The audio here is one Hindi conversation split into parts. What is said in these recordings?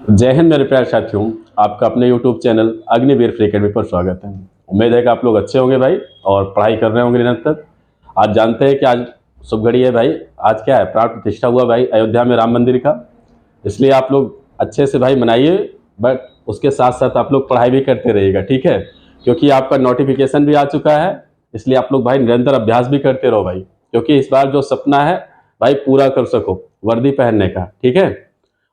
जय हिंद मेरे प्यारे साथियों। आपका अपने YouTube channel Agniveer free academy पर स्वागत है। उम्मीद है कि आप लोग अच्छे होंगे भाई और पढ़ाई कर रहे होंगे निरंतर। आज जानते हैं कि आज शुभ घड़ी है भाई। आज क्या है, प्राण प्रतिष्ठा हुआ भाई अयोध्या में राम मंदिर का। इसलिए आप लोग अच्छे से भाई मनाइए, बट उसके साथ साथ आप लोग पढ़ाई भी करते रहिएगा, ठीक है। क्योंकि आपका नोटिफिकेशन भी आ चुका है, इसलिए आप लोग भाई निरंतर अभ्यास भी करते रहो भाई, क्योंकि इस बार जो सपना है भाई पूरा कर सको वर्दी पहनने का, ठीक है।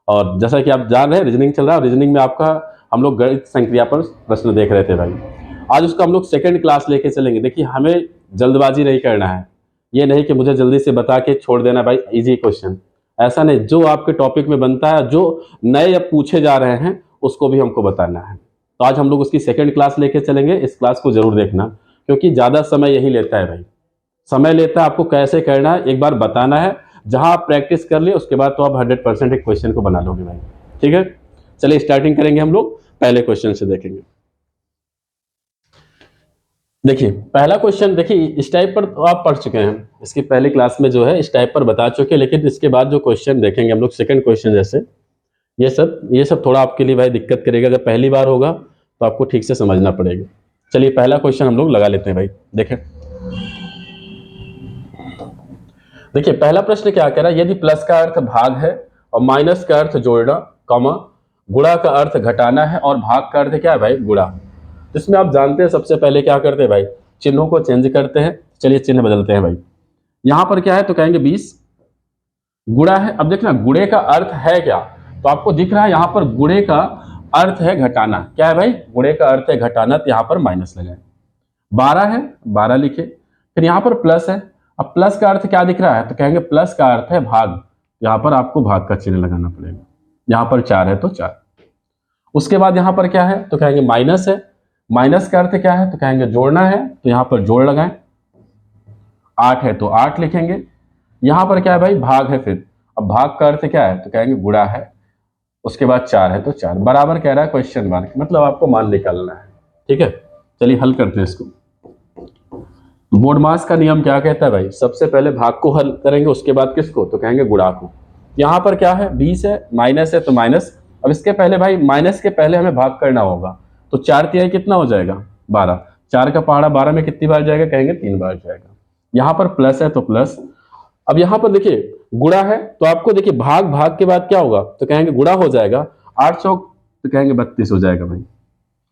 और जैसा कि आप जान रहे हैं रीजनिंग चल रहा है, रीजनिंग में आपका हम लोग गणित संक्रिया पर प्रश्न देख रहे थे भाई। आज उसका हम लोग सेकंड क्लास लेके चलेंगे। देखिए, हमें जल्दबाजी नहीं करना है। ये नहीं कि मुझे जल्दी से बता के छोड़ देना भाई इजी क्वेश्चन, ऐसा नहीं। जो आपके टॉपिक में बनता है, जो नए अब पूछे जा रहे हैं, उसको भी हमको बताना है। तो आज हम लोग उसकी सेकंड क्लास लेके चलेंगे। इस क्लास को जरूर देखना, क्योंकि ज़्यादा समय यही लेता है भाई। समय लेता है, आपको कैसे करना है एक बार बताना है। जहां आप प्रैक्टिस कर लिए उसके बाद तो आप 100% एक क्वेश्चन को बना लोगे भाई, ठीक है। चलिए स्टार्टिंग करेंगे हम लोग, पहले क्वेश्चन से देखेंगे। देखिए पहला क्वेश्चन, देखिए इस टाइप पर तो आप पढ़ चुके हैं, इसकी पहली क्लास में जो है इस टाइप पर बता चुके हैं। लेकिन इसके बाद जो क्वेश्चन देखेंगे हम लोग सेकंड क्वेश्चन जैसे, ये सब थोड़ा आपके लिए भाई दिक्कत करेगा। अगर पहली बार होगा तो आपको ठीक से समझना पड़ेगा। चलिए पहला क्वेश्चन हम लोग लगा लेते हैं भाई। देखें, देखिए पहला प्रश्न क्या कह रहा है, यदि प्लस का अर्थ भाग है और माइनस का अर्थ जोड़ना, कॉमा गुणा का अर्थ घटाना है और भाग का अर्थ क्या है भाई, गुणा। जिसमें आप जानते हैं सबसे पहले क्या करते हैं भाई, चिन्हों को चेंज करते हैं। चलिए चिन्ह बदलते हैं भाई। यहां पर क्या है तो कहेंगे 20, गुणा है। अब देखना गुणे का अर्थ है क्या, तो आपको दिख रहा है यहां पर गुणे का अर्थ है घटाना। क्या है भाई, गुणे का अर्थ है घटाना, तो यहां पर माइनस लगाए। 12 है, 12 लिखे। फिर यहां पर प्लस है। अब प्लस का अर्थ क्या दिख रहा है, तो कहेंगे प्लस का अर्थ है भाग, यहां पर आपको भाग का चिन्ह लगाना पड़ेगा। यहां पर 4 है तो 4। उसके बाद यहां पर क्या है तो कहेंगे माइनस है। माइनस का अर्थ क्या है तो कहेंगे जोड़ना है, तो यहां पर जोड़ लगाएं। 8 है तो 8 लिखेंगे। यहां पर क्या है भाई, भाग है। फिर अब भाग का अर्थ क्या है तो कहेंगे गुणा है। उसके बाद 4 है तो 4, बराबर कह रहा है क्वेश्चन मार्क, मतलब आपको मान निकालना है, ठीक है। चलिए हल करते हैं इसको। बोर्ड मास का नियम क्या कहता है भाई, सबसे पहले भाग को हल करेंगे, उसके बाद किसको तो कहेंगे गुणा को। यहां पर क्या है 20 है, माइनस है तो माइनस। अब इसके पहले भाई माइनस के पहले हमें भाग करना होगा, तो 4 तिहाई कितना हो जाएगा 12। 4 का पहाड़ा 12 में कितनी बार जाएगा, कहेंगे 3 बार जाएगा। यहां पर प्लस है तो प्लस। अब यहां पर देखिए गुणा है, तो आपको देखिए भाग भाग के बाद क्या होगा तो कहेंगे गुणा हो जाएगा। 8 चौक तो कहेंगे 32 हो जाएगा भाई।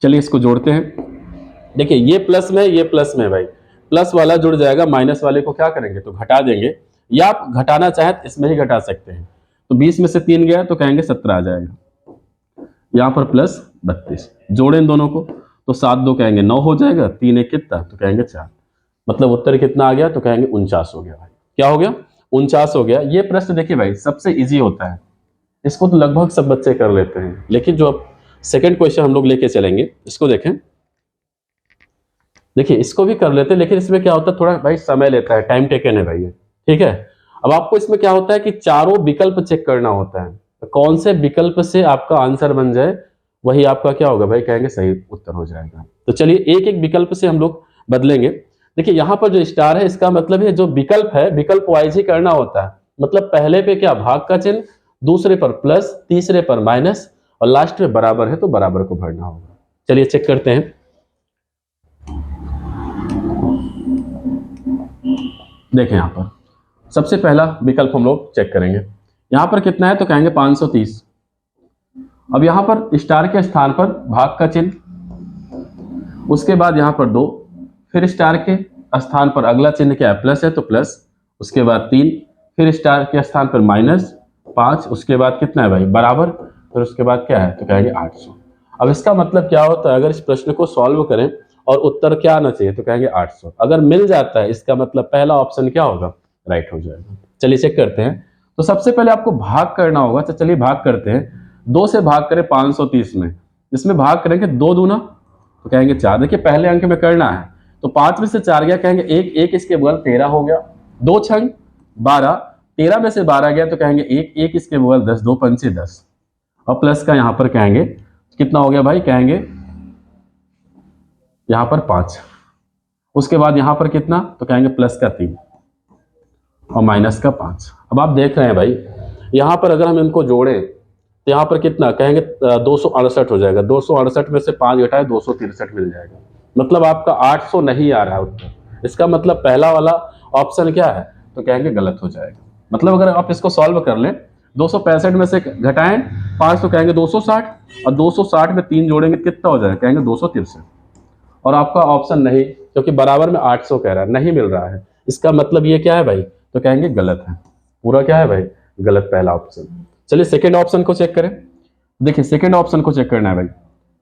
चलिए इसको जोड़ते हैं। देखिए ये प्लस में ये प्लस में भाई, प्लस वाला जुड़ जाएगा, माइनस वाले को क्या करेंगे तो घटा देंगे। या आप घटाना चाहें तो इसमें ही घटा सकते हैं। तो 20 में से 3 गया तो कहेंगे 17 आ जाएगा। यहाँ पर प्लस 32, जोड़े इन दोनों को तो 7 2 कहेंगे 9 हो जाएगा। 3 1 कितना तो कहेंगे 4, मतलब उत्तर कितना आ गया तो कहेंगे 49 हो गया भाई। क्या हो गया, 49 हो गया। ये प्रश्न देखिए भाई सबसे ईजी होता है, इसको तो लगभग सब बच्चे कर लेते हैं। लेकिन जो अब सेकंड क्वेश्चन हम लोग लेके चलेंगे, इसको देखें। देखिए इसको भी कर लेते हैं, लेकिन इसमें क्या होता है थोड़ा भाई समय लेता है, टाइम टेकन है भाई ये, ठीक है। अब आपको इसमें क्या होता है कि चारों विकल्प चेक करना होता है, तो कौन से विकल्प से आपका आंसर बन जाए वही आपका क्या होगा भाई, कहेंगे सही उत्तर हो जाएगा। तो चलिए एक एक विकल्प से हम लोग बदलेंगे। देखिए यहाँ पर जो स्टार है इसका मतलब है जो विकल्प है विकल्प वाइज ही करना होता है। मतलब पहले पे क्या भाग का चिन्ह, दूसरे पर प्लस, तीसरे पर माइनस, और लास्ट में बराबर है तो बराबर को भरना होगा। चलिए चेक करते हैं। देखें यहाँ पर सबसे पहला विकल्प हम लोग चेक करेंगे। यहाँ पर कितना है तो कहेंगे 530। अब यहाँ पर स्टार के स्थान पर भाग का चिन्ह, उसके बाद यहाँ पर 2, फिर स्टार के स्थान पर अगला चिन्ह क्या है प्लस है तो प्लस, उसके बाद 3, फिर स्टार के स्थान पर माइनस 5, उसके बाद कितना है भाई बराबर, फिर उसके बाद क्या है तो कहेंगे 800। अब इसका मतलब क्या होता है, अगर इस प्रश्न को सॉल्व करें और उत्तर क्या आना चाहिए तो कहेंगे 800। अगर मिल जाता है इसका मतलब पहला ऑप्शन क्या होगा, राइट हो जाएगा। चलिए चेक करते हैं। तो सबसे पहले आपको भाग करना होगा, तो चलिए भाग करते हैं। 2 से भाग करें 530 में, इसमें भाग करेंगे 2 दूना तो कहेंगे 4। देखिए पहले अंक में करना है, तो 5 में से 4 गया कहेंगे 1, 1 इसके बगल 13 हो गया। 2 छंग 12, 13 में से 12 गया तो कहेंगे 1, 1 इसके बगल 10, 2 पंचे 10, और प्लस का यहां पर कहेंगे कितना हो गया भाई, कहेंगे यहां पर 5। उसके बाद यहां पर कितना तो कहेंगे प्लस का 3 और माइनस का 5। अब आप देख रहे हैं भाई यहां पर अगर हम इनको जोड़ें तो यहाँ पर कितना कहेंगे 268 हो जाएगा। 268 में से 5 घटाए 263 मिल जाएगा। मतलब आपका 800 नहीं आ रहा है उत्तर। इसका मतलब पहला वाला ऑप्शन क्या है, तो कहेंगे गलत हो जाएगा। मतलब अगर आप इसको सॉल्व कर लें, 265 में से घटाएं 5 तो कहेंगे 260, और 260 में 3 जोड़ेंगे कितना हो जाएगा, कहेंगे 263। और आपका ऑप्शन नहीं, क्योंकि बराबर में 800 कह रहा है, नहीं मिल रहा है। इसका मतलब ये क्या है भाई, तो कहेंगे गलत है। पूरा क्या है भाई, गलत पहला ऑप्शन। चलिए सेकंड ऑप्शन को चेक करें। देखिए सेकंड ऑप्शन को चेक करना है भाई।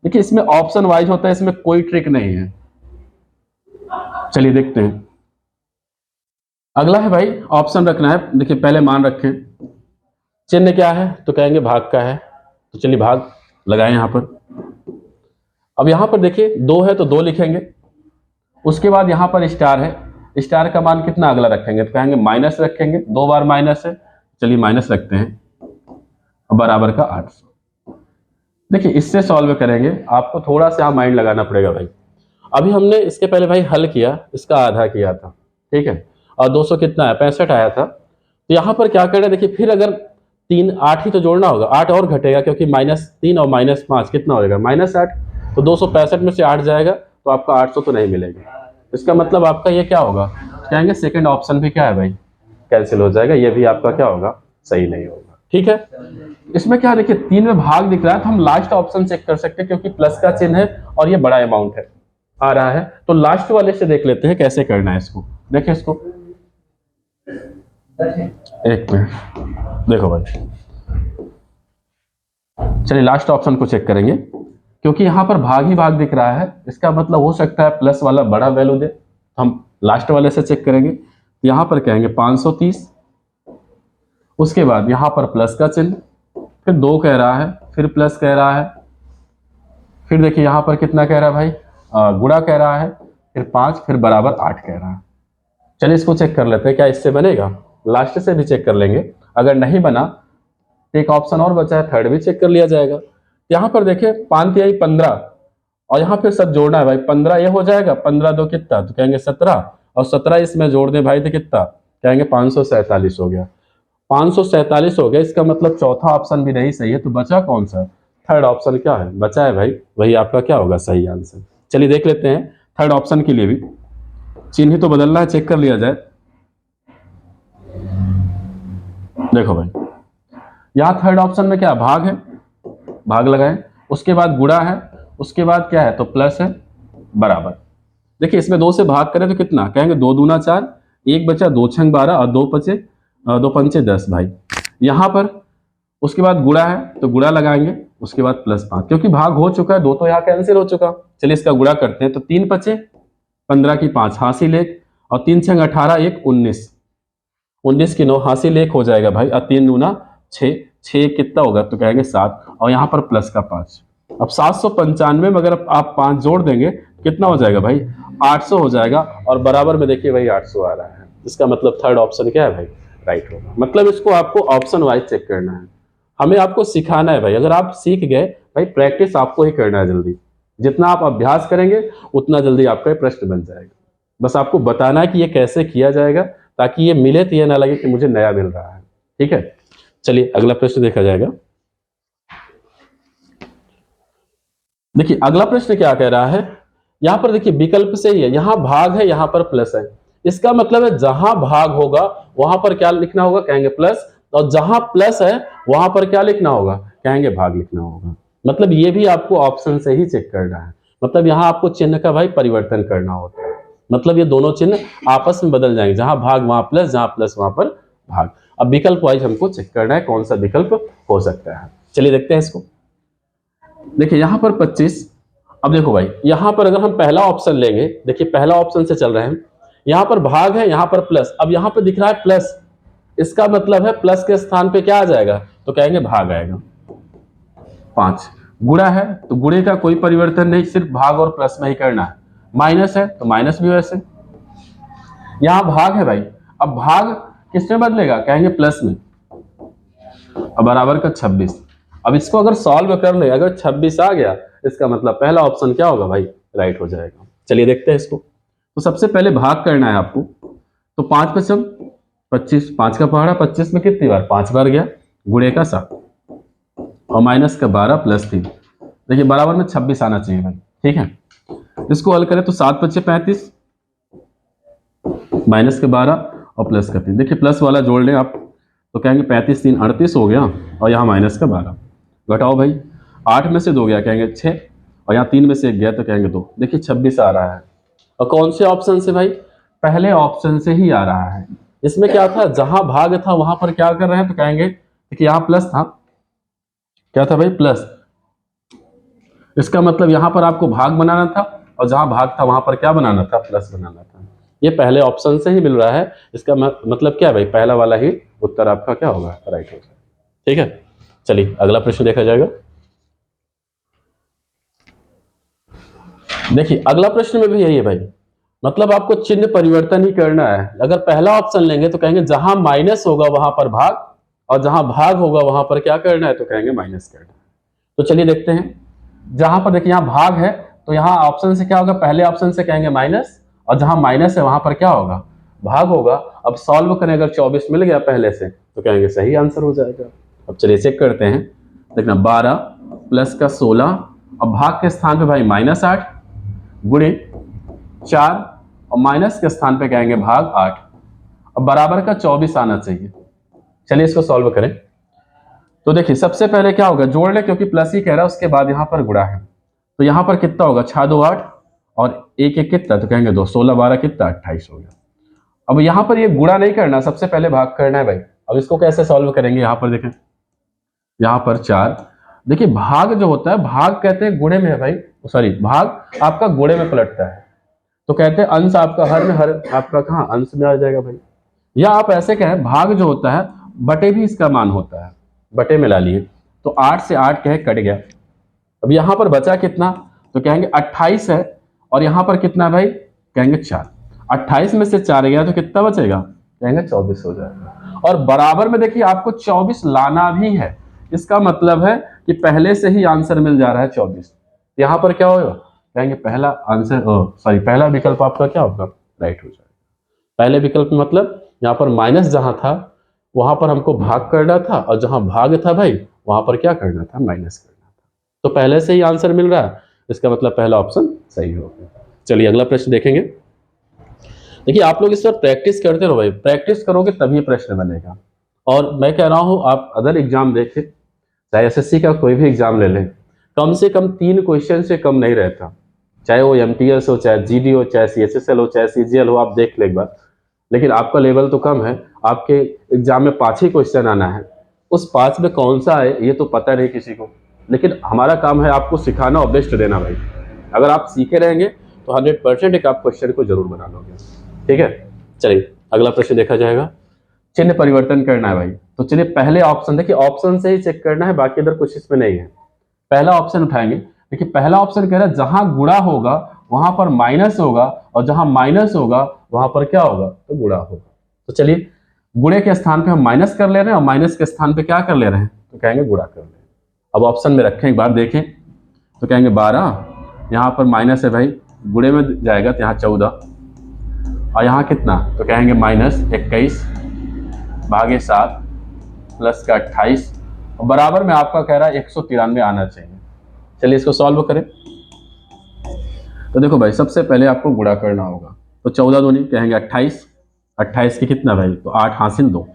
देखिए इसमें ऑप्शन वाइज होता है, इसमें कोई ट्रिक नहीं है। चलिए देखते हैं। अगला है भाई, ऑप्शन रखना है। देखिए पहले मान रखें, चिन्ह क्या है, तो कहेंगे भाग का है। तो चलिए भाग लगाएं यहां पर। अब यहां पर देखिए 2 है तो 2 लिखेंगे। उसके बाद यहां पर स्टार है, स्टार का मान कितना अगला रखेंगे, तो कहेंगे माइनस रखेंगे। 2 बार माइनस है, चलिए माइनस रखते हैं, बराबर का 800। देखिए इससे सॉल्व करेंगे, आपको थोड़ा सा माइंड लगाना पड़ेगा भाई। अभी हमने इसके पहले भाई हल किया, इसका आधा किया था, ठीक है, और 200 कितना है, 65 आया था। तो यहाँ पर क्या करना है, देखिए फिर अगर 3 8 ही तो जोड़ना होगा, 8 और घटेगा, क्योंकि -3 और -5 कितना हो जाएगा, -8। तो 265 में से 8 जाएगा तो आपका 800 तो नहीं मिलेगा। इसका मतलब आपका ये क्या होगा, कहेंगे सेकंड ऑप्शन भी क्या है भाई, कैंसिल हो जाएगा। ये भी आपका क्या होगा, सही नहीं होगा। ठीक है, इसमें क्या देखिए 3 में भाग दिख रहा है, तो हम लास्ट ऑप्शन चेक कर सकते हैं, क्योंकि प्लस का चिन्ह है और ये बड़ा अमाउंट है आ रहा है। तो लास्ट वाले से देख लेते हैं कैसे करना है इसको। देखिए इसको, एक मिनट देखो भाई। चलिए लास्ट ऑप्शन को चेक करेंगे, क्योंकि यहां पर भाग ही भाग दिख रहा है, इसका मतलब हो सकता है प्लस वाला बड़ा वैल्यू दे। हम लास्ट वाले से चेक करेंगे। यहां पर कहेंगे 530, उसके बाद यहां पर प्लस का चिन्ह, फिर 2 कह रहा है, फिर प्लस कह रहा है, फिर देखिए यहां पर कितना कह रहा है भाई, गुणा कह रहा है, फिर 5, फिर बराबर 8 कह रहा है। चलिए इसको चेक कर लेते हैं, क्या इससे बनेगा। लास्ट से भी चेक कर लेंगे, अगर नहीं बना तो एक ऑप्शन और बचा है, थर्ड भी चेक कर लिया जाएगा। यहाँ पर देखिए 5 तिहाई 15, और यहाँ फिर सब जोड़ना है भाई। 15 ये हो जाएगा, 15 2 कितना, तो कहेंगे 17, और 17 इसमें जोड़ दे भाई तो कितना, कहेंगे 547 हो गया। 547 हो गया, इसका मतलब चौथा ऑप्शन भी नहीं सही है। तो बचा कौन सा, थर्ड ऑप्शन क्या है, बचा है भाई, वही आपका क्या होगा सही आंसर। चलिए देख लेते हैं, थर्ड ऑप्शन के लिए भी चिन्ह तो बदलना है, चेक कर लिया जाए। देखो भाई यहां थर्ड ऑप्शन में क्या भाग है, भाग लगाएं, उसके बाद गुणा है, उसके बाद क्या है, तो प्लस है, बराबर। देखिए इसमें 2 से भाग करें तो कितना, कहेंगे 2 दूना 4, 1 बचा, 2 छंग 12, और 2 बचे, 2 पंचे 10 भाई। यहां पर उसके बाद गुणा है तो गुणा लगाएंगे, उसके बाद +5, क्योंकि भाग हो चुका है, 2 तो यहाँ कैंसिल हो चुका। चलिए इसका गुणा करते हैं, तो 3 बचे, 15 की 5 हासिल 1, और 3 छंग 18, 1 19, 19 की 9 हासिल 1 हो जाएगा भाई, और 3 दूना 6, 6 कितना होगा, तो कहेंगे 7, और यहाँ पर प्लस का 5। अब 795 में अगर आप 5 जोड़ देंगे कितना हो जाएगा भाई, 800 हो जाएगा, और बराबर में देखिए भाई 800 आ रहा है। इसका मतलब थर्ड ऑप्शन क्या है भाई, राइट होगा। मतलब इसको आपको ऑप्शन वाइज चेक करना है, हमें आपको सिखाना है भाई। अगर आप सीख गए भाई, प्रैक्टिस आपको ही करना है जल्दी, जितना आप अभ्यास करेंगे उतना जल्दी आपका प्रश्न बन जाएगा। बस आपको बताना है कि ये कैसे किया जाएगा, ताकि ये मिले तो ये ना लगे कि मुझे नया मिल रहा है। ठीक है, चलिए अगला प्रश्न देखा जाएगा। देखिए अगला प्रश्न क्या कह रहा है, यहां पर देखिए विकल्प से ही है, यहां भाग है, यहां पर प्लस है। इसका मतलब है जहां भाग होगा वहां पर क्या लिखना होगा, कहेंगे प्लस, और जहां प्लस है वहां पर क्या लिखना होगा, कहेंगे भाग लिखना होगा। मतलब ये भी आपको ऑप्शन से ही चेक करना है। मतलब यहां आपको चिन्ह का भाई परिवर्तन करना होता है। मतलब ये दोनों चिन्ह आपस में बदल जाएंगे, जहां भाग वहां प्लस, जहां प्लस वहां पर भाग। अब विकल्प वाइज हमको चेक करना है कौन सा विकल्प हो सकता है। चलिए देखते हैं इसको। देखिए यहां पर 25, अब देखो भाई यहां पर अगर हम पहला ऑप्शन लेंगे, देखिए पहला ऑप्शन से चल रहे हैं, यहां पर भाग है, यहां पर प्लस। अब यहां पर दिख रहा है प्लस, इसका मतलब है प्लस के स्थान पे क्या आ जाएगा, तो कहेंगे भाग आएगा। 5 गुणा है तो गुणे का कोई परिवर्तन नहीं, सिर्फ भाग और प्लस में ही करना है। माइनस है तो माइनस भी वैसे। यहां भाग है भाई, अब भाग किसमें बदलेगा, कहेंगे प्लस में, अब बराबर का 26। अब इसको अगर सॉल्व कर ले, अगर 26 आ गया, इसका मतलब पहला ऑप्शन क्या होगा भाई, राइट हो जाएगा। चलिए देखते हैं इसको। तो सबसे पहले भाग करना है आपको, तो 5 पचम 25, 5 का पहाड़ा 25 में कितनी बार, 5 बार गया, गुणे का 7। और माइनस का 12 प्लस 3, देखिए बराबर में 26 आना चाहिए भाई। ठीक है, इसको हल करें तो 7 बचे 35, माइनस का 12 और प्लस का 3, देखिए प्लस वाला जोड़ लें आप तो कहेंगे 35 3 38 हो गया, और यहाँ माइनस का 12, घटाओ भाई, 8 में से 2 गया कहेंगे 6, और यहाँ 3 में से 1 गया तो कहेंगे 2, देखिए 26 आ रहा है। और कौन से ऑप्शन से भाई? पहले ऑप्शन से ही आ रहा है। इसमें क्या था, जहां भाग था वहां पर क्या कर रहे हैं तो कहेंगे कि यहाँ प्लस था, क्या था भाई? प्लस। इसका मतलब यहां पर आपको भाग बनाना था, और जहां भाग था वहां पर क्या बनाना था? प्लस बनाना था। ये पहले ऑप्शन से ही मिल रहा है, इसका मतलब क्या है भाई? पहला वाला ही उत्तर आपका क्या होगा? राइट होगा। ठीक है, चलिए अगला प्रश्न देखा जाएगा। देखिए अगला प्रश्न में भी यही है भाई, मतलब आपको चिन्ह परिवर्तन ही करना है। अगर पहला ऑप्शन लेंगे तो कहेंगे जहां माइनस होगा वहां पर भाग, और जहां भाग होगा वहां पर क्या करना है तो कहेंगे माइनस करना है। तो चलिए देखते हैं, जहां पर देखिए यहाँ भाग है तो यहाँ ऑप्शन से क्या होगा? पहले ऑप्शन से कहेंगे माइनस, और जहां माइनस है वहां पर क्या होगा? भाग होगा। अब सॉल्व करें, अगर 24 मिल गया पहले से तो कहेंगे सही आंसर हो जाएगा। अब चलिए चेक करते हैं, देखना 12 प्लस का 16, अब भाग के स्थान पे भाई -8 गुणे 4, और माइनस के स्थान पे कहेंगे भाग 8, अब बराबर का 24 आना चाहिए। चलिए इसको सॉल्व करें, तो देखिए सबसे पहले क्या होगा? जोड़ ले, क्योंकि प्लस ही कह रहा है, उसके बाद यहाँ पर गुणा है, तो यहाँ पर कितना होगा? 6 2 8, और 1 1 कितना तो कहेंगे 2, 16 12 कितना? 28 हो गया। अब यहाँ पर ये गुणा नहीं करना, सबसे पहले भाग करना है भाई। अब इसको कैसे सॉल्व करेंगे? यहाँ पर देखें, यहाँ पर 4, देखिए भाग जो होता है, भाग कहते हैं गुणे में है भाई, सॉरी भाग आपका गुणे में पलटता है, तो कहते हैं अंश आपका हर में, हर आपका कहाँ? अंश में आ जाएगा भाई। या आप ऐसे कहें, भाग जो होता है बटे भी इसका मान होता है, बटे में ला लिए, तो 8 से 8 कहे कट गया। अब यहां पर बचा कितना तो कहेंगे 28 है, और यहां पर कितना भाई? कहेंगे 4, 28 में से 4 गया तो कितना बचेगा? कहेंगे 24 हो जाएगा। और बराबर में देखिए आपको 24 लाना भी है, इसका मतलब है कि पहले से ही आंसर मिल जा रहा है 24। यहां पर क्या होगा? कहेंगे पहला आंसर, सॉरी पहला विकल्प आपका क्या होगा? राइट हो जाएगा। पहले विकल्प में मतलब यहाँ पर माइनस जहां था वहां पर हमको भाग करना था, और जहां भाग था भाई वहां पर क्या करना था? माइनस करना था। तो पहले से ही आंसर मिल रहा है, इसका मतलब पहला ऑप्शन सही हो गया। चलिए अगला प्रश्न देखेंगे। देखिए आप लोग इस पर प्रैक्टिस करते रहो भाई, प्रैक्टिस करोगे तभी प्रश्न बनेगा। और मैं कह रहा हूं आप अदर एग्जाम देखें, चाहे एसएससी का कोई भी एग्जाम ले लें, कम से कम 3 क्वेश्चन से कम नहीं रहता, चाहे वो एमटीएस हो, चाहे जीडी हो, चाहे सीएचएसएल हो, चाहे सीजीएल हो, आप देख ले एक बार। लेकिन आपका लेवल तो कम है, आपके एग्जाम में 5 ही क्वेश्चन आना है, उस 5 में कौन सा है ये तो पता नहीं किसी को, लेकिन हमारा काम है आपको सिखाना और बेस्ट देना भाई। अगर आप सीखे रहेंगे तो 100% एक आप क्वेश्चन को जरूर बना लोगे। ठीक है, चलिए अगला प्रश्न देखा जाएगा। चिन्ह परिवर्तन करना है भाई, तो चलिए पहले ऑप्शन, देखिए ऑप्शन से ही चेक करना है, बाकी इधर कुछ इसमें नहीं है। पहला ऑप्शन उठाएंगे, देखिए पहला ऑप्शन कह रहा है जहां गुणा होगा वहां पर माइनस होगा, और जहां माइनस होगा वहां पर क्या होगा? तो गुणा होगा। तो चलिए गुणे के स्थान पे हम माइनस कर ले रहे हैं, और माइनस के स्थान पे क्या कर ले रहे हैं तो कहेंगे गुणा कर ले रहे हैं। अब ऑप्शन में रखें, एक बार देखें तो कहेंगे 12, यहाँ पर माइनस है भाई, गुणे में जाएगा तो यहाँ 14, और यहाँ कितना तो कहेंगे -21 भागे 7 प्लस का 28, और बराबर में आपका कह रहा है 193 आना चाहिए। चलिए इसको सॉल्व करें, तो देखो भाई सबसे पहले आपको गुणा करना होगा, तो 14 दूनी कहेंगे 28, 28 की कितना भाई? तो 8 हासिल 2,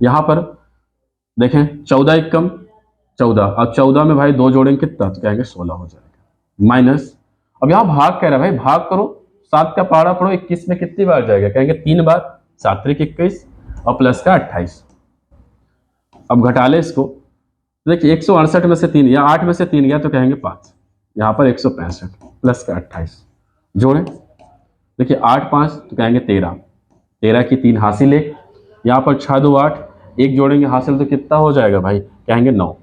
यहाँ पर देखें 14 एक कम 14, अब 14 में भाई 2 जोड़ेंगे कितना तो कहेंगे 16 हो जाएगा, माइनस। अब यहाँ भाग कह रहा है भाई, भाग करो, 7 का पारा पढ़ो, 21 में कितनी बार जाएगा? कहेंगे 3 बार, 7 3 21, और प्लस का 28। अब घटा ले इसको, देखिए 168 में से 3 या 8 में से 3 गया तो कहेंगे 5, यहाँ पर 165 प्लस का 28 जोड़ें, देखिए 8 5 तो कहेंगे 13, 13 की 3 हासिल 1, यहाँ पर 6 2 8, 1 जोड़ेंगे हासिल तो कितना हो जाएगा भाई? कहेंगे 9,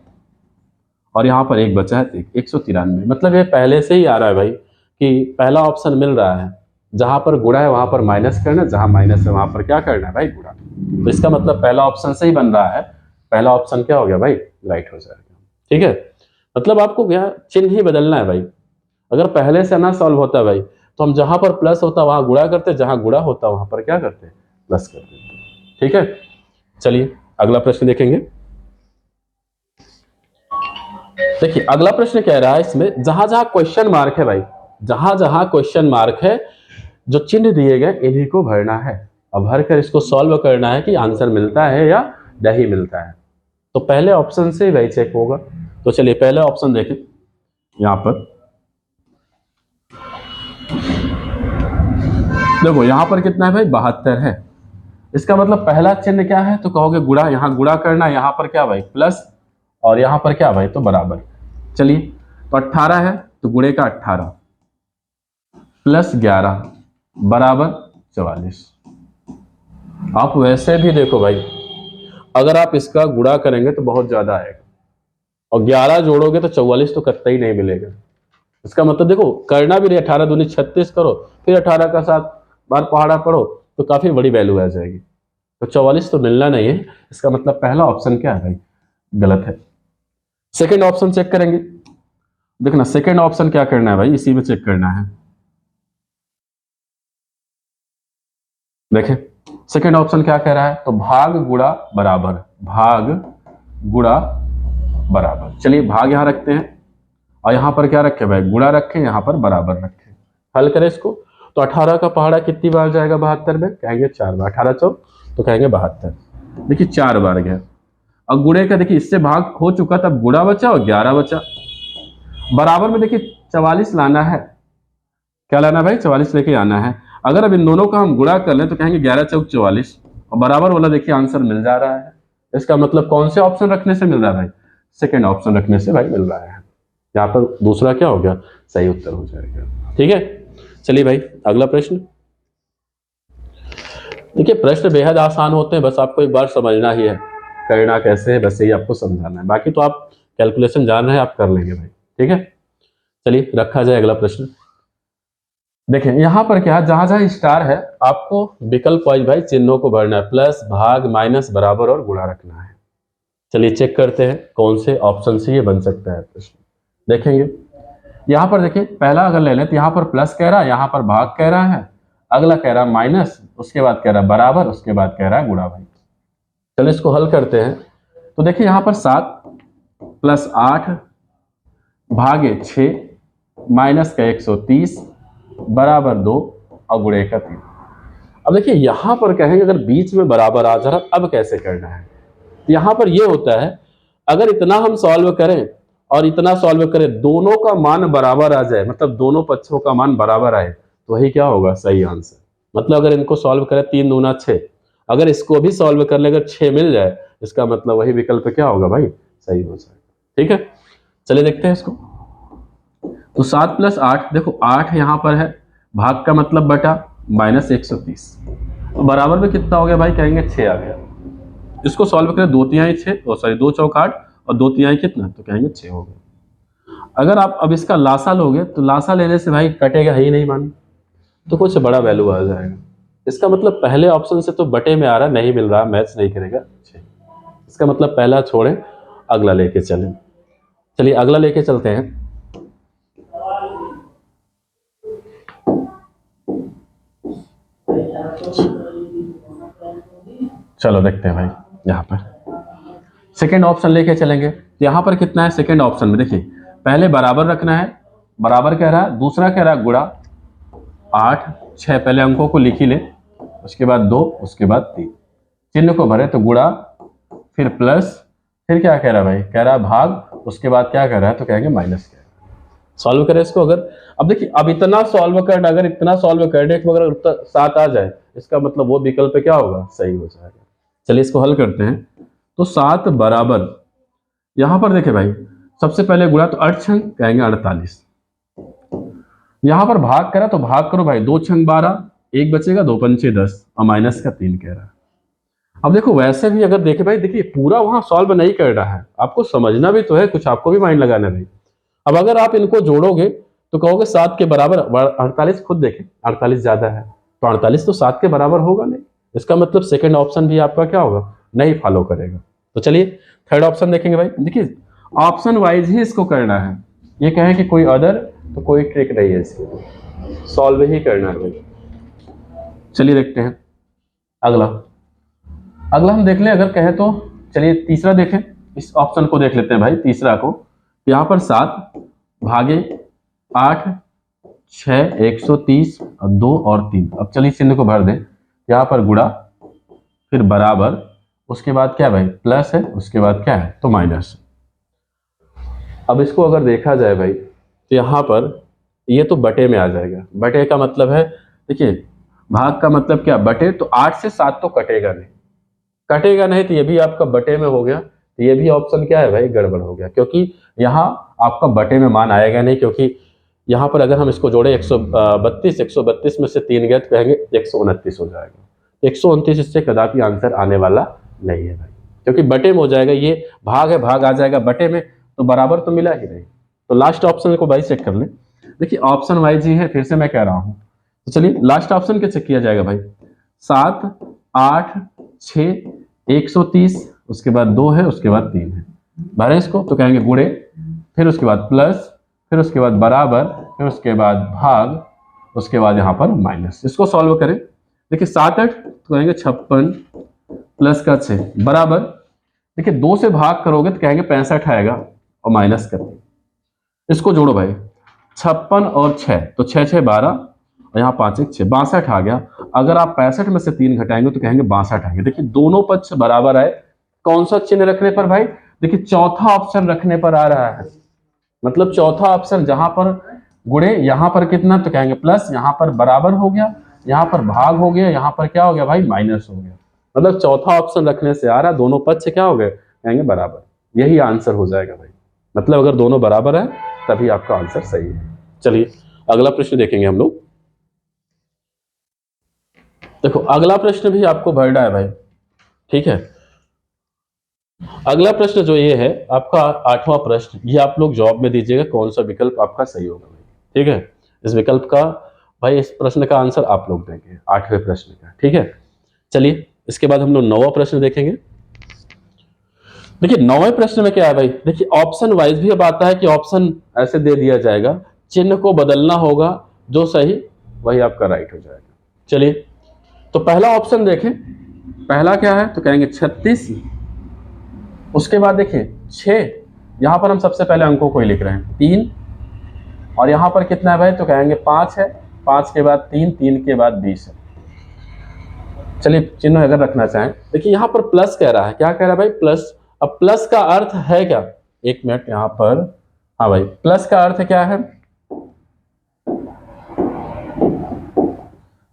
और यहाँ पर 1 बचा है 193। मतलब ये पहले से ही आ रहा है भाई कि पहला ऑप्शन मिल रहा है, जहां पर गुणा है वहां पर माइनस करना, जहां माइनस है वहां पर क्या करना है भाई? गुणा। तो इसका मतलब पहला ऑप्शन से ही बन रहा है, पहला ऑप्शन क्या हो गया भाई? राइट हो जाएगा। ठीक है, मतलब आपको यहाँ चिन्ह ही बदलना है भाई। अगर पहले से ना सॉल्व होता भाई तो हम जहां पर प्लस होता वहां गुणा करते, जहां गुणा होता वहां पर क्या करते? प्लस कर देते। ठीक है, चलिए अगला प्रश्न देखेंगे। देखिए अगला प्रश्न कह रहा है इसमें, जहां जहां क्वेश्चन मार्क है भाई, जहां जहां क्वेश्चन मार्क है, जो चिन्ह दिए गए इन्हीं को भरना है। अब भर कर इसको सॉल्व करना है कि आंसर मिलता है या नहीं मिलता है। तो पहले ऑप्शन से वही चेक होगा। तो चलिए पहले ऑप्शन देखें यहां पर। देखो यहां पर कितना है भाई, 72 है। इसका मतलब पहला चिन्ह क्या है, तो कहोगे गुणा, यहाँ गुणा करना, यहाँ पर क्या भाई प्लस, और यहाँ पर क्या भाई तो बराबर। चलिए तो 18 है तो गुणे का 18 प्लस 11 बराबर 44। आप वैसे भी देखो भाई, अगर आप इसका गुणा करेंगे तो बहुत ज्यादा आएगा, और 11 जोड़ोगे तो 44 तो कतई नहीं मिलेगा। इसका मतलब देखो करना भी नहीं, 18 दूनी 36 करो, फिर 18 का 7 बार पहाड़ा पढ़ो तो काफी बड़ी वैल्यू आ जाएगी। तो 44 तो मिलना नहीं है। इसका मतलब पहला ऑप्शन क्या है भाई, गलत है। सेकंड ऑप्शन चेक करेंगे। देखना सेकंड ऑप्शन क्या करना है भाई, इसी में चेक करना है। देखें सेकंड ऑप्शन क्या कह रहा है, तो भाग गुणा बराबर, भाग गुणा बराबर। चलिए भाग यहां रखते हैं, और यहां पर क्या रखे भाई, गुणा रखें, यहां पर बराबर रखें। हल करें इसको, तो 18 का पहाड़ा कितनी बार जाएगा 72 में, कहेंगे 4 बार। 18 चौक तो कहेंगे 72। देखिए 4 बार गया। अब गुणे का देखिए इससे भाग हो चुका, तब गुणा बचा और 11 बचा। बराबर में देखिए 44 लाना है। क्या लाना भाई, 44 लेके आना है। अगर अब इन दोनों का हम गुणा कर लें तो कहेंगे 11 चौक 44, और बराबर वाला देखिए आंसर मिल जा रहा है। इसका मतलब कौन से ऑप्शन रखने से मिल रहा है भाई, सेकेंड ऑप्शन रखने से भाई मिल रहा है। यहाँ पर दूसरा क्या हो गया, सही उत्तर हो जाएगा। ठीक है, चलिए भाई अगला प्रश्न। देखिए प्रश्न बेहद आसान होते हैं, बस आपको एक बार समझना ही है करना कैसे है, बस यही आपको समझाना है। बाकी तो आप कैलकुलेशन जान रहे हैं, आप कर लेंगे भाई। ठीक है, चलिए रखा जाए अगला प्रश्न। देखें यहां पर क्या है, जहां जहां स्टार है आपको विकल्प वाइज भाई चिन्हों को भरना है, प्लस भाग माइनस बराबर और गुणा रखना है। चलिए चेक करते हैं कौन से ऑप्शन से ये बन सकता है प्रश्न। देखेंगे यहां पर, देखिए पहला अगर ले लें तो यहां पर प्लस कह रहा है, यहां पर भाग कह रहा है, अगला कह रहा है माइनस, उसके बाद कह रहा है बराबर, उसके बाद कह रहा है गुणा भाई। चलिए इसको हल करते हैं। तो देखिए यहां पर 7 प्लस 8 भागे 6 माइनस का 130 बराबर 2 और गुणे का 3। अब देखिए यहां पर कहेंगे अगर बीच में बराबर आ जा रहा, अब कैसे करना है। तो यहां पर यह होता है, अगर इतना हम सॉल्व करें और इतना सॉल्व करें, दोनों का मान बराबर आ जाए, मतलब दोनों पक्षों का मान बराबर आए, तो वही क्या होगा, सही आंसर। मतलब अगर इनको सॉल्व करें 3 दूना 6, अगर इसको भी सॉल्व कर ले, अगर 6 मिल जाए, इसका मतलब वही विकल्प क्या होगा भाई, सही हो जाएगा। ठीक है, चलिए देखते हैं इसको। तो 7 प्लस 8, देखो 8 यहां पर है, भाग का मतलब बटा, माइनस 130, बराबर में कितना हो गया भाई, कहेंगे 6 आ गया। इसको सॉल्व करें, 2 तिहाई 6, सॉरी 2 चौक 8 और 2 तिहाई कितना, तो कहेंगे 6 हो गया। अगर आप अब इसका लासा लोगे तो लासा लेने से भाई कटेगा ही नहीं मान, तो कुछ बड़ा वैल्यू आ जाएगा। इसका मतलब पहले ऑप्शन से तो बटे में आ रहा, नहीं मिल रहा, मैच नहीं करेगा 6। इसका मतलब पहला छोड़े, अगला लेके चलें। चलिए अगला लेके चलते हैं। चलो देखते हैं भाई, यहाँ पर सेकेंड ऑप्शन लेके चलेंगे। यहाँ पर कितना है सेकेंड ऑप्शन में, देखिए पहले बराबर रखना है, बराबर कह रहा है, दूसरा कह रहा है गुणा। 8 6 पहले अंकों को लिख ही ले, उसके बाद 2, उसके बाद 3, चिन्ह को भरे तो गुणा, फिर प्लस, फिर क्या कह रहा है भाई, कह रहा है भाग, उसके बाद क्या कह रहा है, तो कहेंगे माइनस। सॉल्व करें इसको अगर, अब देखिए अब इतना सॉल्व करना, अगर इतना सॉल्व करने के अगर उत्तर 7 आ जाए, इसका मतलब वो विकल्प क्या होगा, सही हो जाएगा। चलिए इसको हल करते हैं। तो 7 बराबर, यहां पर देखे भाई सबसे पहले गुणा, तो 8 छंग कहेंगे 48। यहां पर भाग करा तो भाग करो भाई, 2 छंग 12, 1 बचेगा, 2 पंचे 10 और माइनस का 3 कह रहा है। अब देखो वैसे भी अगर देखे भाई, देखिए पूरा वहां सॉल्व नहीं कर रहा है, आपको समझना भी तो है, कुछ आपको भी माइंड लगाना है भाई। अब अगर आप इनको जोड़ोगे तो कहोगे 7 के बराबर 48, खुद देखें 48 ज्यादा है, तो 48 तो 7 के बराबर होगा नहीं। इसका मतलब सेकंड ऑप्शन भी आपका क्या होगा, नहीं फॉलो करेगा। तो चलिए थर्ड ऑप्शन देखेंगे भाई। देखिए ऑप्शन वाइज ही इसको करना है, ये कहें कि कोई अदर, तो कोई ट्रिक नहीं है, इसके सॉल्व ही करना है भाई। चलिए देखते हैं अगला। अगला हम देख लें अगर कहें तो, चलिए तीसरा देखें, इस ऑप्शन को देख लेते हैं भाई, तीसरा को। यहाँ पर 7 भागे 8 6 130 2 और 3। अब चलिए चिन्ह को भर दें, यहाँ पर गुणा, फिर बराबर, उसके बाद क्या भाई प्लस है, उसके बाद क्या है तो माइनस। अब इसको अगर देखा जाए भाई तो यहाँ पर ये तो बटे में आ जाएगा। बटे का मतलब है, देखिए भाग का मतलब क्या, बटे, तो 8 से 7 तो कटेगा नहीं, कटेगा नहीं, तो ये भी आपका बटे में हो गया, तो ये भी ऑप्शन क्या है भाई गड़बड़ हो गया, क्योंकि यहाँ आपका बटे में मान आएगा नहीं, क्योंकि यहाँ पर अगर हम इसको जोड़े 132 में से 3 गए तो कहेंगे 129 हो जाएगा। 129 इससे कदापि आंसर आने वाला नहीं है भाई, क्योंकि बटे में हो जाएगा, ये भाग है, भाग आ जाएगा बटे में, तो बराबर तो मिला ही नहीं। तो लास्ट ऑप्शन को भाई चेक कर ले। देखिए ऑप्शन वाइज ही है, फिर से मैं कह रहा हूं, तो चलिए लास्ट ऑप्शन क्या चेक किया जाएगा भाई। 7 8 6 130, उसके बाद 2 है, उसके बाद 3 है, भरे इसको तो कहेंगे गुणे, फिर उसके बाद प्लस, फिर उसके बाद बराबर, फिर उसके बाद भाग, उसके बाद यहाँ पर माइनस। इसको सॉल्व करें, देखिए 7 8 तो कहेंगे 56 प्लस का 6 बराबर, देखिए 2 से भाग करोगे तो कहेंगे 65 आएगा, और माइनस करते इसको जोड़ो भाई, 56 और 6 तो 6 6 12, और यहाँ 5 1 6 62 आ गया। अगर आप 65 में से 3 घटाएंगे तो कहेंगे 62 आएंगे। देखिए दोनों पक्ष बराबर आए, कौन सा चिन्ह रखने पर भाई, देखिए चौथा ऑप्शन रखने पर आ रहा है, मतलब चौथा ऑप्शन जहां पर गुणे, यहां पर कितना तो कहेंगे प्लस, यहां पर बराबर हो गया, यहां पर भाग हो गया, यहां पर क्या हो गया भाई माइनस हो गया, मतलब चौथा ऑप्शन रखने से आ रहा है, दोनों पक्ष क्या हो गए कहेंगे बराबर, यही आंसर हो जाएगा भाई। मतलब अगर दोनों बराबर है तभी आपका आंसर सही है। चलिए अगला प्रश्न देखेंगे हम लोग। देखो अगला प्रश्न भी आपको भरना है भाई, ठीक है। अगला प्रश्न जो ये है आपका 8वां प्रश्न, ये आप लोग जॉब में दीजिएगा कौन सा विकल्प आपका सही होगा भाई, ठीक है। इस विकल्प का भाई, इस प्रश्न का आंसर आप लोग देंगे 8वें प्रश्न का, ठीक है। चलिए इसके बाद हम लोग 9वां प्रश्न देखेंगे। देखिए 9वें प्रश्न में क्या है भाई, देखिए ऑप्शन वाइज भी अब आता है कि ऑप्शन ऐसे दे दिया जाएगा, चिन्ह को बदलना होगा, जो सही वही आपका राइट हो जाएगा। चलिए तो पहला ऑप्शन देखें, पहला क्या है तो कहेंगे 36, उसके बाद देखिए 6, यहां पर हम सबसे पहले अंकों को ही लिख रहे हैं 3, और यहां पर कितना है भाई तो कहेंगे 5 है, 5 के बाद 3, 3 के बाद 20 है। चलिए चिन्ह अगर रखना चाहें, देखिए यहां पर प्लस कह रहा है, क्या कह रहा है भाई प्लस। अब प्लस का अर्थ है क्या, एक मिनट यहां पर, हाँ भाई प्लस का अर्थ क्या है,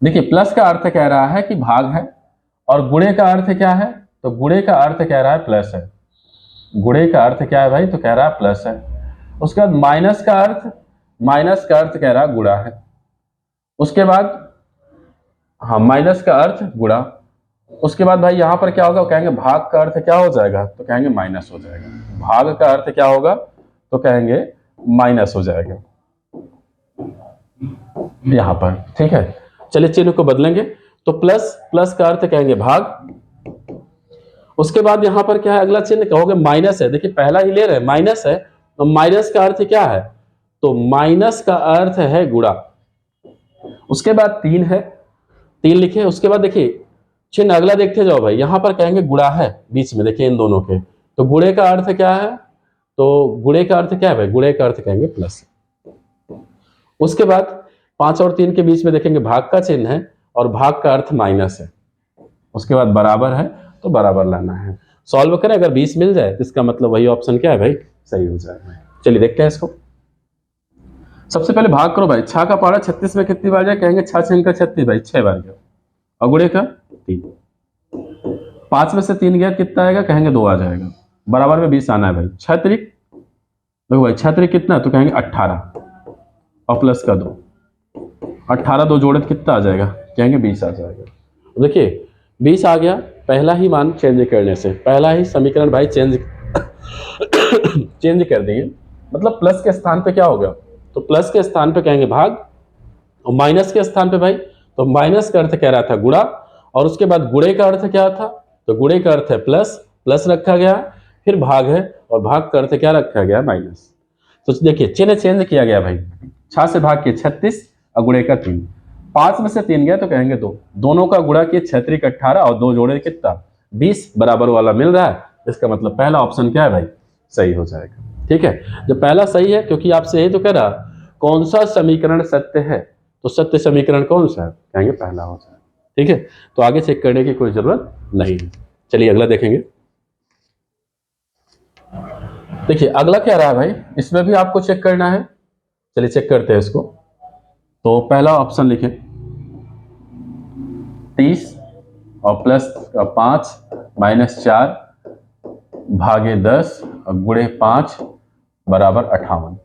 देखिए प्लस का अर्थ कह रहा है कि भाग है, और गुणे का अर्थ क्या है तो गुणे का अर्थ कह रहा है प्लस है, गुणे का अर्थ क्या है भाई तो कह रहा है प्लस है। उसके बाद माइनस का अर्थ, माइनस का अर्थ कह रहा है गुणा है, उसके बाद हाँ माइनस का अर्थ गुणा, उसके बाद भाई यहां पर क्या होगा कहेंगे भाग का अर्थ क्या हो जाएगा तो कहेंगे माइनस हो जाएगा, भाग का अर्थ क्या होगा तो कहेंगे माइनस हो जाएगा यहां पर, ठीक है। चलिए चिन्ह को बदलेंगे, तो प्लस, प्लस का अर्थ कहेंगे भाग, उसके बाद यहां पर क्या है अगला चिन्ह कहोगे माइनस है, देखिए पहला ही ले रहे हैं माइनस है, तो माइनस का अर्थ क्या है तो माइनस का अर्थ है गुणा, उसके बाद 3 है, 3 लिखे, उसके बाद देखिए चिन्ह अगला देखते जाओ भाई, यहां पर कहेंगे गुणा है बीच में, देखिए इन दोनों के, तो गुणे का अर्थ क्या है तो गुणे का अर्थ क्या है भाई, गुणे का अर्थ कहेंगे प्लस। उसके बाद 5 और 3 के बीच में देखेंगे भाग का चिन्ह है, और भाग का अर्थ माइनस है, उसके बाद बराबर है तो बराबर लाना है। सॉल्व करें, अगर 20 मिल जाए तो इसका मतलब वही ऑप्शन क्या है भाई सही हो जाएगा। चलिए देखते हैं इसको। सबसे पहले भाग करो भाई, 6 का पारा 36 में कितनी बार जाए कहेंगे 6 6 का 36 भाई 6 बार गया, और गुणे का 3, 5 में से 3 गया कितना आएगा कहेंगे 2 आ जाएगा, बराबर में 20 आना है भाई। 6 त्रिक, देखो भाई 6 त्रिक कितना तो कहेंगे 18, और प्लस का 2, 18 2 जोड़े तो कितना आ जाएगा कहेंगे 20 आ जाएगा। देखिए 20 आ गया, पहला ही मान चेंज करने से, पहला ही समीकरण भाई चेंज चेंज कर देंगे, मतलब प्लस के स्थान पे क्या हो गया तो प्लस के स्थान पे कहेंगे भाग, और माइनस के स्थान पे भाई तो माइनस का अर्थ कह रहा था गुणा, और उसके बाद गुणे का अर्थ क्या था तो गुणे का अर्थ है प्लस, प्लस रखा गया, फिर भाग है, और भाग का अर्थ क्या रखा गया माइनस। तो देखिए चिन्ह चेंज किया गया भाई, 6 से भाग के 36 और गुणे का 3, 5 में से 3 गया तो कहेंगे 2, दोनों का गुणा किए 6 त्रिक 18, और 2 जोड़े कितना 20 बराबर वाला मिल रहा है, इसका मतलब पहला ऑप्शन क्या है भाई सही हो जाएगा। ठीक है, जब पहला सही है, क्योंकि आपसे यही तो कह रहा कौन सा समीकरण सत्य है, तो सत्य समीकरण कौन सा है, कहेंगे पहला हो जाएगा। ठीक है, तो आगे चेक करने की कोई जरूरत नहीं है। चलिए अगला देखेंगे। देखिए अगला क्या रहा भाई, इसमें भी आपको चेक करना है। चलिए चेक करते हैं इसको। तो पहला ऑप्शन लिखे 30 और प्लस 5 माइनस 4 भागे 10 और गुणे 5 बराबर 58।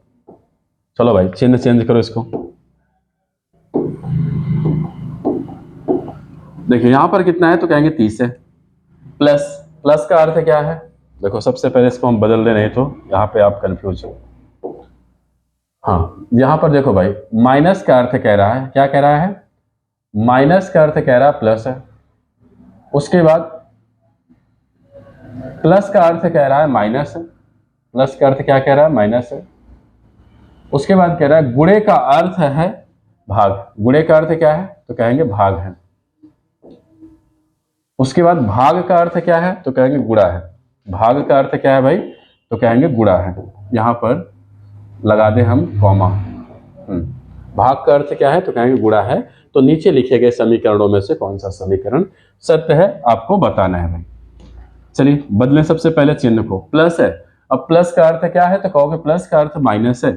चलो भाई चिन्ह चेंज करो इसको। देखिए यहां पर कितना है, तो कहेंगे 30 है। प्लस, प्लस का अर्थ क्या है, देखो सबसे पहले इसको हम बदल दे, नहीं तो यहाँ पे आप कंफ्यूज हो। हाँ यहां पर देखो भाई, माइनस का अर्थ कह रहा है, क्या कह रहा है, माइनस का अर्थ कह रहा है प्लस है। उसके बाद प्लस का अर्थ कह रहा है माइनस है, प्लस का अर्थ क्या कह रहा है, माइनस है। उसके बाद कह रहा है गुणे का अर्थ है भाग, गुणे का अर्थ क्या है, तो कहेंगे भाग है। उसके बाद भाग का अर्थ क्या है, तो कहेंगे गुणा है। भाग का अर्थ क्या है भाई, तो कहेंगे गुणा है। यहां पर लगा दे हम कॉमा। भाग का अर्थ क्या है, तो कहेंगे गुणा है। तो नीचे लिखे गए समीकरणों में से कौन सा समीकरण सत्य है, आपको बताना है भाई। चलिए बदलें सबसे पहले चिन्ह को, प्लस है। अब प्लस का अर्थ क्या है, तो कहोगे प्लस का अर्थ माइनस है।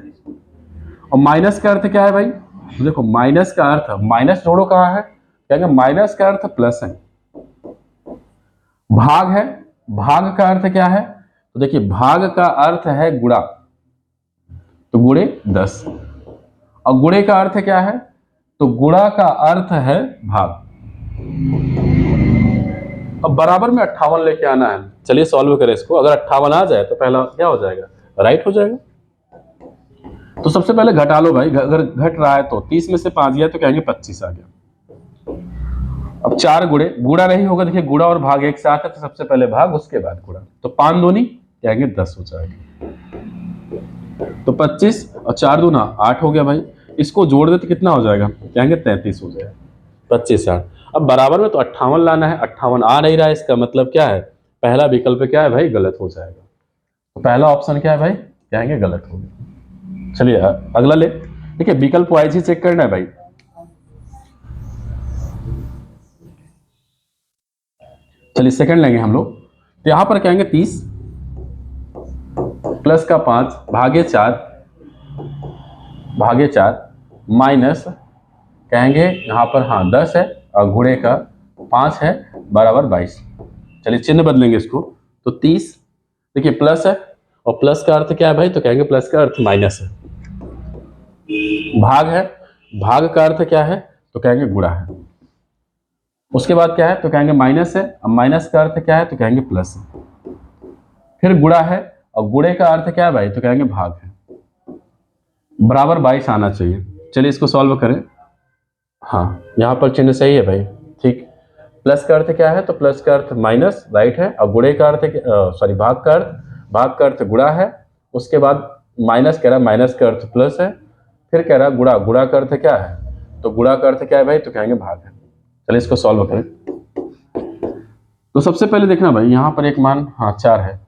और माइनस का अर्थ क्या है भाई, तो देखो माइनस का अर्थ, माइनस जोड़ो कहाँ है, कहेंगे माइनस का अर्थ प्लस है। भाग है, भाग का अर्थ क्या है, तो देखिए भाग का अर्थ है गुणा, तो गुणे 10। और गुणे का अर्थ क्या है, तो गुणा का अर्थ है भाग। अब बराबर में 58 लेके आना है। चलिए सॉल्व करें इसको। अगर 58 आ जाए तो पहला क्या हो जाएगा, राइट हो जाएगा। तो सबसे पहले घटा लो भाई, अगर घट रहा है तो 30 में से 5 गया तो कहेंगे 25 आ गया। अब 4 गुणे, गुणा नहीं होगा, देखिए गुणा और भाग एक साथ है, तो सबसे पहले भाग उसके बाद गुणा, तो 5 दूनी कहेंगे 10 हो जाएगा। तो 25 और 4 दूना 8 हो गया भाई। इसको जोड़ दे तो कितना हो जाएगा, कहेंगे 33 हो जाएगा। 25 8। अब बराबर में तो 58 लाना है, 58 आ नहीं रहा है, इसका मतलब क्या है, पहला विकल्प क्या है भाई, गलत हो जाएगा। तो पहला ऑप्शन क्या है भाई, कहेंगे गलत हो गया। चलिए अगला ले। देखिए विकल्प वाइज ही चेक करना है भाई। चलिए सेकंड लेंगे हम लोग। तो यहां पर कहेंगे 30 प्लस का 5 भागे 4 माइनस कहेंगे यहां पर, हाँ 10 है और गुणे का 5 है बराबर 22। चलिए चिन्ह बदलेंगे इसको। तो 30 देखिए प्लस है, और प्लस का अर्थ क्या है भाई, तो कहेंगे प्लस का अर्थ माइनस है। भाग है, भाग का अर्थ क्या है, तो कहेंगे गुणा है। उसके बाद क्या है, तो कहेंगे माइनस है। अब माइनस का अर्थ क्या है, तो कहेंगे प्लस है। फिर गुणा है, और गुणे का अर्थ क्या है भाई, तो कहेंगे भाग है। बराबर 22 आना चाहिए। चलिए इसको सॉल्व करें। हाँ यहाँ पर चिन्ह सही है भाई, ठीक। प्लस का अर्थ क्या है, तो प्लस का अर्थ माइनस, राइट है। और गुणे का अर्थ सॉरी भाग का अर्थ गुणा है। उसके बाद माइनस कह रहा है, माइनस का अर्थ प्लस है। फिर कह रहा है गुणा, गुणा का अर्थ क्या है, तो गुणा का अर्थ क्या है भाई, तो कहेंगे भाग है। चलिए इसको सॉल्व करें। तो सबसे पहले देखना भाई, यहाँ पर एक मान, हाँ 4 है,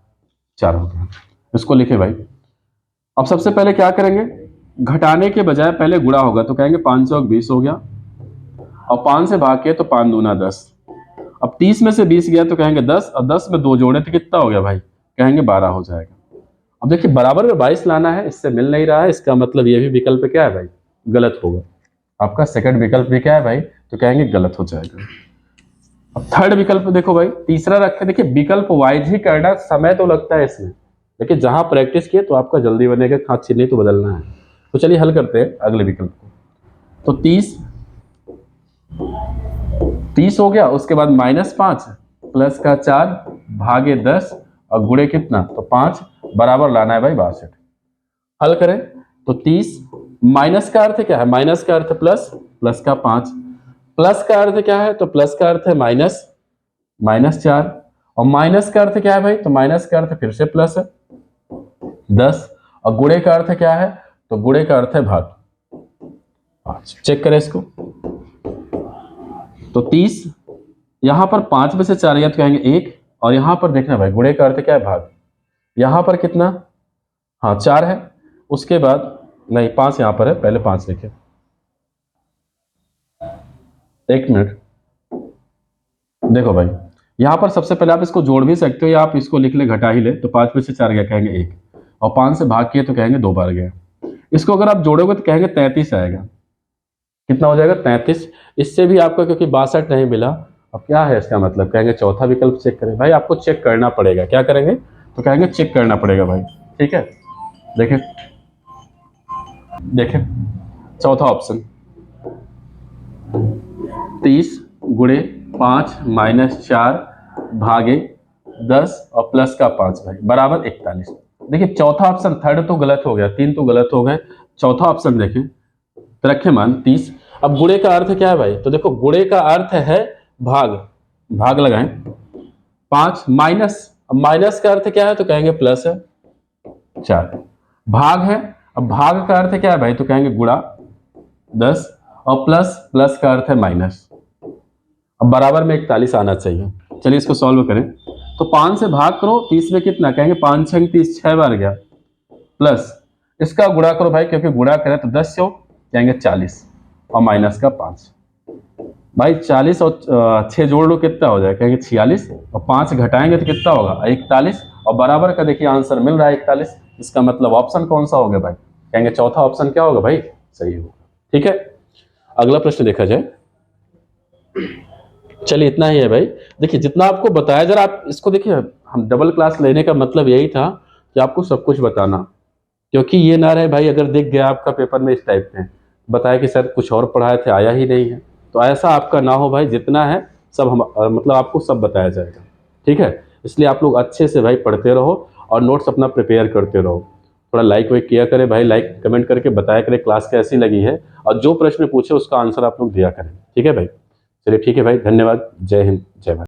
4 हो गया, इसको लिखे भाई। अब सबसे पहले क्या करेंगे, घटाने के बजाय पहले गुणा होगा, तो कहेंगे 520 हो गया। और 5 से भाग के तो 5 दूना 10। अब 30 में से 20 गया तो कहेंगे 10, और 10 में 2 जोड़े तो कितना हो गया भाई, कहेंगे 12 हो जाएगा। अब देखिए बराबर में 22 लाना है, इससे मिल नहीं रहा है, इसका मतलब ये भी विकल्प क्या है भाई, गलत होगा। आपका सेकंड विकल्प भी क्या है भाई, तो कहेंगे गलत हो जाएगा। अब थर्ड विकल्प देखो भाई, तीसरा रखे। देखिए विकल्प वाइज ही करना, समय तो लगता है इसमें, लेकिन जहां प्रैक्टिस किए तो आपका जल्दी बनेगा, खाद चिन्ह तो बदलना है। तो चलिए हल करते हैं अगले विकल्प को। तो 30 हो गया। उसके बाद -5 प्लस का 4 भागे 10 और गुणे कितना, तो 5 बराबर लाना है भाई 62। हल करें तो 30 माइनस का अर्थ क्या है, माइनस का अर्थ प्लस, प्लस का 5 प्लस का अर्थ क्या है, तो प्लस का अर्थ है माइनस, -4। और माइनस का अर्थ क्या है भाई, तो माइनस का अर्थ फिर से प्लस है 10। और गुणे का अर्थ क्या है, तो गुणे का अर्थ है भाग। चेक करें इसको। तो 30 यहां पर 5 में से 4 गया तो कहेंगे 1, और यहां पर देखना भाई गुणे का अर्थ क्या है, भाग। यहाँ पर कितना, हाँ 4 है, उसके बाद नहीं 5 यहाँ पर है, पहले 5 लिखे, 1 मिनट। देखो भाई यहाँ पर सबसे पहले आप इसको जोड़ भी सकते हो या आप इसको लिख ले, घटा ही ले, तो 5 में से 4 गया कहेंगे 1, और 5 से भाग किए तो कहेंगे 2 बार गया। इसको अगर आप जोड़ोगे तो कहेंगे 33 आएगा। कितना हो जाएगा 33। इससे भी आपको क्योंकि 62 नहीं मिला, अब क्या है इसका मतलब, कहेंगे चौथा विकल्प चेक करें। भाई आपको चेक करना पड़ेगा, क्या करेंगे, तो कहेंगे चेक करना पड़ेगा भाई। ठीक है, देखें देखें चौथा ऑप्शन 30 गुणे 5 माइनस 4 भागे 10 और प्लस का 5 भाई बराबर 41। देखिए चौथा ऑप्शन, थर्ड तो गलत हो गया, 3 तो गलत हो गए, चौथा ऑप्शन देखें, तो रखे मान 30। अब गुणे का अर्थ क्या है भाई, तो देखो गुणे का अर्थ है भाग, भाग लगाएं 5 माइनस, अब माइनस का अर्थ क्या है, तो कहेंगे प्लस है 4, भाग है, अब भाग का अर्थ क्या है भाई, तो कहेंगे गुणा 10, और प्लस, प्लस का अर्थ है माइनस। अब बराबर में 41 आना चाहिए। चलिए इसको सॉल्व करें, तो 5 से भाग करो, 30 में कितना, कहेंगे 5 6 30, 6 बार गया, प्लस इसका गुणा करो भाई, क्योंकि गुणा करें तो 10 से कहेंगे 40, और माइनस का 5 भाई 40 और 6 जोड़ लो कितना हो जाएगा, कहेंगे 46, और 5 घटाएंगे तो कितना होगा 41, और बराबर का देखिए आंसर मिल रहा है 41। इसका मतलब ऑप्शन कौन सा हो गया भाई, कहेंगे चौथा ऑप्शन क्या होगा भाई, सही होगा। ठीक है, अगला प्रश्न देखा जाए। चलिए इतना ही है भाई। देखिए जितना आपको बताया, जरा आप इसको देखिए, हम डबल क्लास लेने का मतलब यही था कि आपको सब कुछ बताना, क्योंकि ये ना रहे भाई अगर दिख गया आपका पेपर में इस टाइप में बताया कि सर कुछ और पढ़ाए थे आया ही नहीं है, तो ऐसा आपका ना हो भाई, जितना है सब हम मतलब आपको सब बताया जाएगा। ठीक है, इसलिए आप लोग अच्छे से भाई पढ़ते रहो और नोट्स अपना प्रिपेयर करते रहो। थोड़ा लाइक वाइक किया करें भाई, लाइक कमेंट करके बताया करें क्लास कैसी लगी है, और जो प्रश्न पूछे उसका आंसर आप लोग दिया करें। ठीक है भाई, चलिए ठीक है भाई, धन्यवाद, जय हिंद जय भारत।